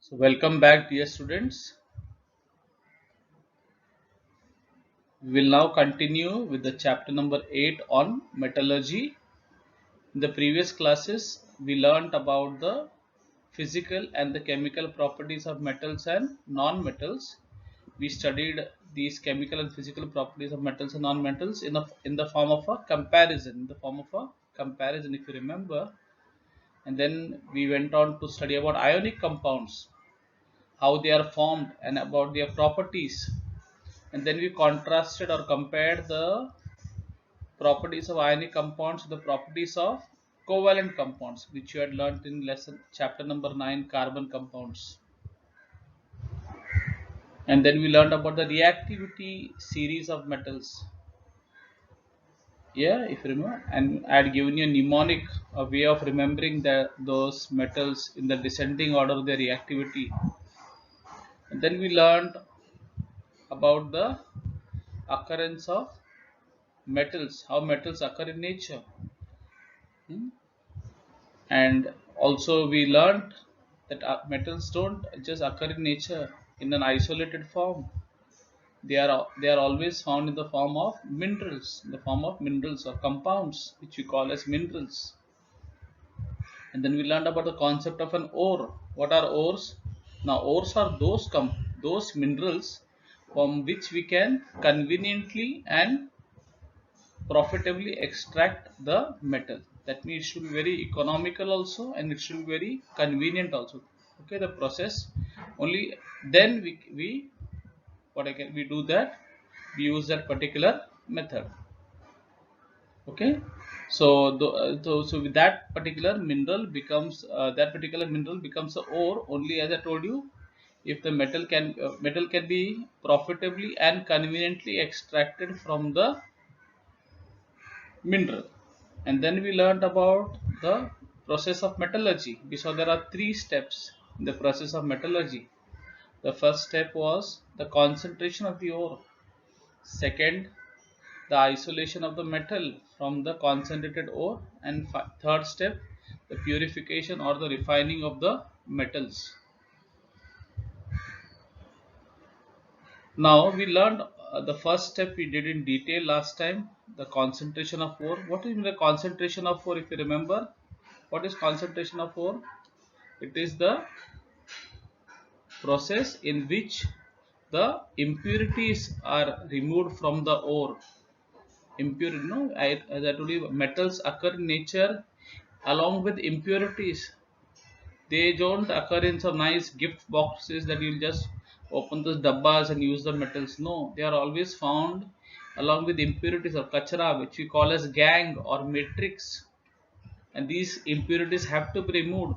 So welcome back, dear students. We will now continue with the chapter number 8 on metallurgy. In the previous classes, we learnt about the physical and the chemical properties of metals and non-metals. We studied these chemical and physical properties of metals and non-metals in the form of a comparison. If you remember, and then we went on to study about ionic compounds, how they are formed, and about their properties. And then we contrasted or compared the properties of ionic compounds with the properties of covalent compounds, which you had learnt in lesson chapter number 9, carbon compounds. And then we learned about the reactivity series of metals. Yeah, if you remember, and I had given you a mnemonic, a way of remembering those metals in the descending order of their reactivity. And then we learned about the occurrence of metals, how metals occur in nature. Hmm? And also we learned that metals don't just occur in nature in an isolated form. They are always found in the form of minerals or compounds, which we call as minerals. And then we learned about the concept of an ore. What are ores? Now ores are those minerals from which we can conveniently and profitably extract the metal. That means it should be very economical also, and it should be very convenient also. Okay, the process only then we what I can we do that, we use that particular method. Okay, so with that particular mineral becomes a ore only, as I told you, if the metal can be profitably and conveniently extracted from the mineral. And then we learned about the process of metallurgy. We saw there are three steps in the process of metallurgy. The first step was the concentration of the ore. Second, the isolation of the metal from the concentrated ore. And third step, the purification or the refining of the metals. Now we learned the first step we did in detail last time, the concentration of ore. What is the concentration of ore, if you remember? What is concentration of ore? It is the process in which the impurities are removed from the ore. Impurity, no, as I told you, metals occur in nature along with impurities. They don't occur in some nice gift boxes that you'll just open those dabbas and use the metals. No, they are always found along with impurities or kachra, which we call as gang or matrix. And these impurities have to be removed,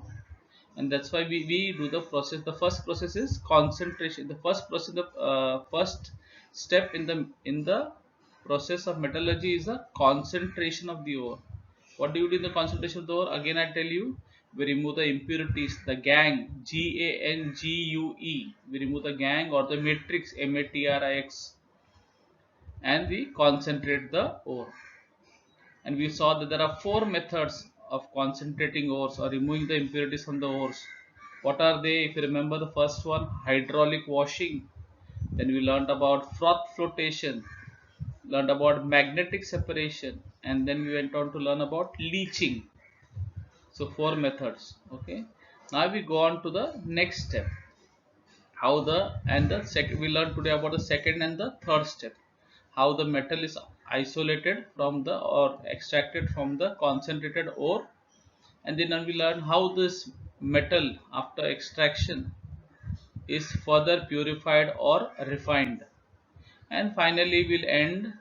and that's why we do the process. The first process is concentration. The first step in the process of metallurgy is the concentration of the ore. What do you do in the concentration of the ore? Again I tell you, we remove the impurities, the gang, GANGUE. We remove the gang or the matrix, MATRIX, and we concentrate the ore. And we saw that there are four methods of concentrating ores or removing the impurities from the ores. What are they? If you remember, the first one, hydraulic washing. Then we learned about froth flotation, learned about magnetic separation, and then we went on to learn about leaching. So four methods. Okay, now we go on to the next step. How the and the second, we learned today about the second and the third step, how the metal is isolated from the or extracted from the concentrated ore. And then we learn how this metal after extraction is further purified or refined. And finally we'll end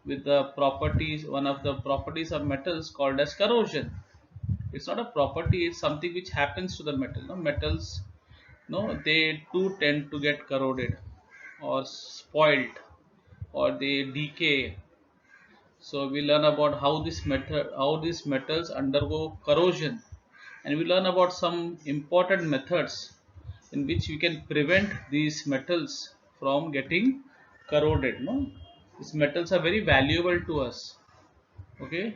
with the properties, one of the properties of metals called as corrosion. It's not a property, it's something which happens to the metal. No, metals, no, they too tend to get corroded or spoiled, or they decay. So we learn about how these metals undergo corrosion, and we learn about some important methods in which we can prevent these metals from getting corroded. No, these metals are very valuable to us. Okay,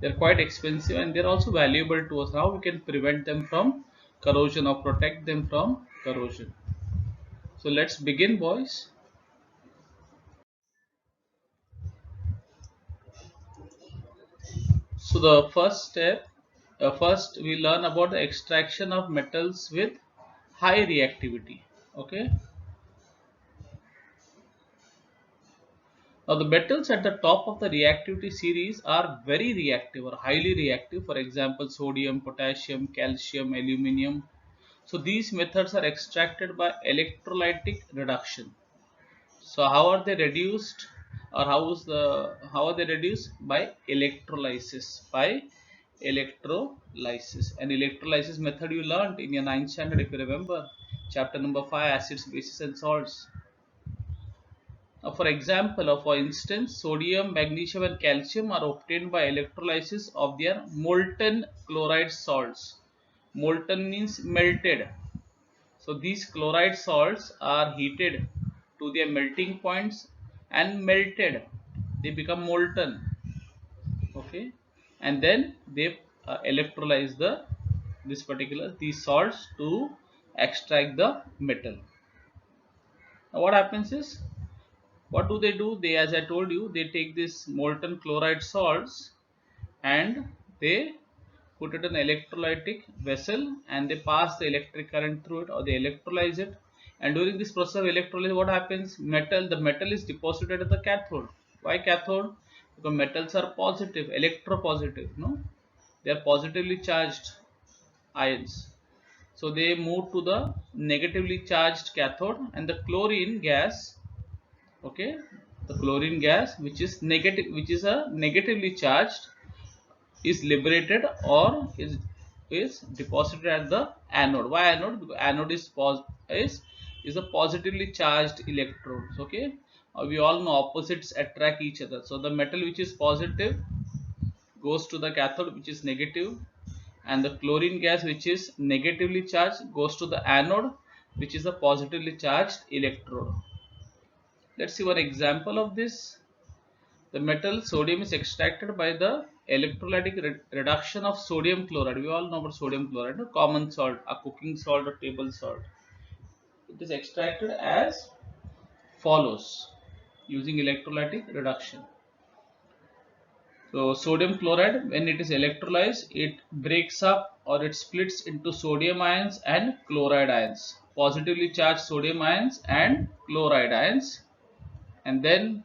they're quite expensive and they're also valuable to us. How we can prevent them from corrosion or protect them from corrosion. So let's begin, boys. So the first step, first we learn about the extraction of metals with high reactivity. Okay. Now the metals at the top of the reactivity series are very reactive or highly reactive. For example, sodium, potassium, calcium, aluminium. So these methods are extracted by electrolytic reduction. So how are they reduced, or how are they reduced? By electrolysis. By electrolysis. An electrolysis method you learned in your 9th standard, if you remember, chapter number 5, acids, bases, and salts. For example, or for instance, sodium, magnesium, and calcium are obtained by electrolysis of their molten chloride salts. Molten means melted. So these chloride salts are heated to their melting points and melted. They become molten. Okay, and then they electrolyze this particular these salts to extract the metal. Now what happens is, what do they do? They, as I told you, they take this molten chloride salts and they put it in an electrolytic vessel and they pass the electric current through it, or they electrolyze it. And during this process of electrolysis, what happens? The metal is deposited at the cathode. Why cathode? Because metals are positive, electropositive. No, they are positively charged ions. So they move to the negatively charged cathode, and the chlorine gas, okay, the chlorine gas, which is a negatively charged, is liberated or is deposited at the anode. Why anode? Because anode is a positively charged electrodes. Okay, we all know opposites attract each other. So the metal which is positive goes to the cathode, which is negative, and the chlorine gas which is negatively charged goes to the anode, which is a positively charged electrode. Let's see one example of this. The metal sodium is extracted by the electrolytic reduction of sodium chloride. We all know about sodium chloride, a common salt, a cooking salt or table salt. It is extracted as follows using electrolytic reduction. So sodium chloride, when it is electrolyzed, it breaks up or it splits into sodium ions and chloride ions. Positively charged sodium ions and chloride ions. And then,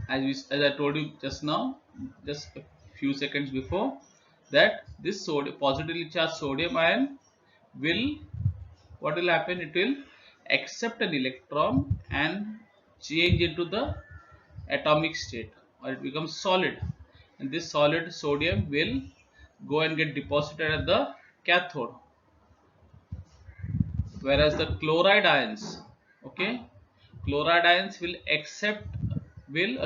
as I told you just now, just a few seconds before, that this positively charged sodium ion will, what will happen? It will accept an electron and change into the atomic state, or it becomes solid, and this solid sodium will go and get deposited at the cathode, whereas the chloride ions, okay, chloride ions will accept, will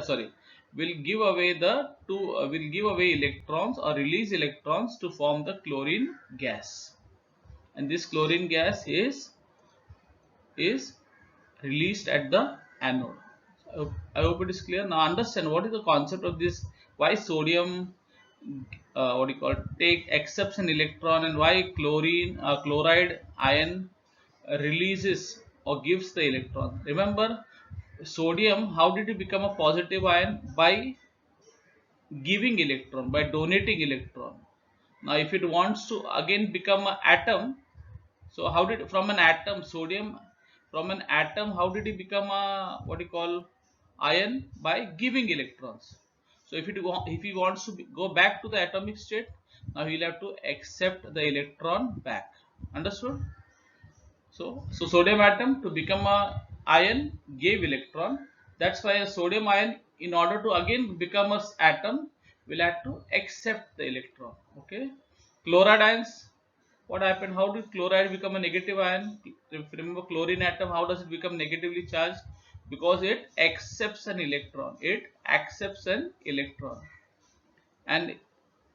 give away the two will give away electrons or release electrons to form the chlorine gas, and this chlorine gas is released at the anode. I hope it is clear. Now understand what is the concept of this, why sodium, what do you call it, take accepts an electron, and why chloride ion releases or gives the electron. Remember, sodium, how did it become a positive ion? By giving electron, by donating electron. Now if it wants to again become an atom, so how did, from an atom, sodium, from an atom, how did it become a, what you call, ion? By giving electrons. So if he wants to go back to the atomic state, now he'll have to accept the electron back. Understood? So sodium atom, to become a ion, gave electron. That's why a sodium ion, in order to again become a atom, will have to accept the electron. Okay. Chloride ions, what happened? How did chloride become a negative ion? Remember, chlorine atom, how does it become negatively charged? Because it accepts an electron. It accepts an electron, and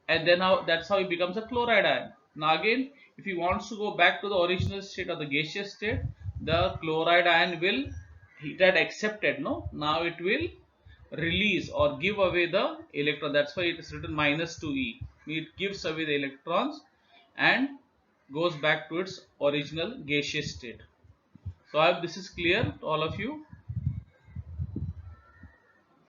then how, that's how it becomes a chloride ion. Now again, if he wants to go back to the original state or the gaseous state, the chloride ion will, it had accepted, no, now it will release or give away the electron. That's why it is written -2e. It gives away the electrons, and goes back to its original gaseous state. So I hope this is clear to all of you.